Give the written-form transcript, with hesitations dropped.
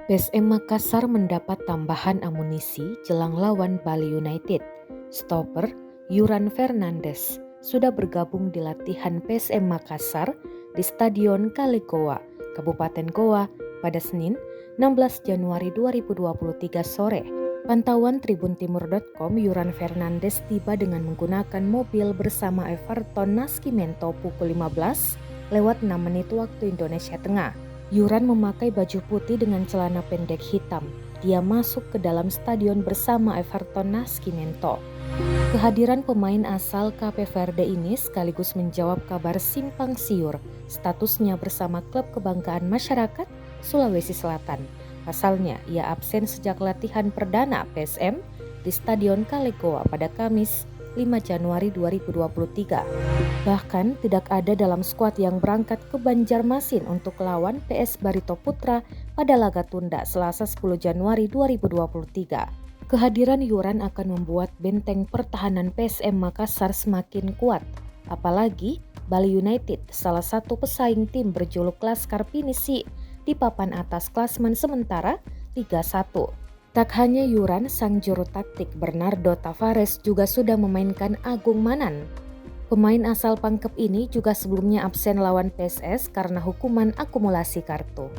PSM Makassar mendapat tambahan amunisi jelang lawan Bali United. Stopper Yuran Fernandes sudah bergabung di latihan PSM Makassar di Stadion Kalekowa, Kabupaten Goa pada Senin 16 Januari 2023 sore. Pantauan tribuntimur.com, Yuran Fernandes tiba dengan menggunakan mobil bersama Everton Nascimento pukul 15 lewat 6 menit waktu Indonesia Tengah. Yuran memakai baju putih dengan celana pendek hitam. Dia masuk ke dalam stadion bersama Everton Nascimento. Kehadiran pemain asal Cape Verde ini sekaligus menjawab kabar simpang siur statusnya bersama klub kebanggaan masyarakat Sulawesi Selatan. Pasalnya, ia absen sejak latihan perdana PSM di Stadion Kalekowa pada Kamis 5 Januari 2023. Bahkan tidak ada dalam skuad yang berangkat ke Banjarmasin untuk lawan PS Barito Putra pada laga tunda Selasa 10 Januari 2023. Kehadiran Yuran akan membuat benteng pertahanan PSM Makassar semakin kuat. Apalagi Bali United, salah satu pesaing tim berjuluk Laskar Pinisi, di papan atas klasemen sementara Liga 1. Tak hanya Yuran, sang juru taktik Bernardo Tavares juga sudah memainkan Agung Manan. Pemain asal Pangkep ini juga sebelumnya absen lawan PSS karena hukuman akumulasi kartu.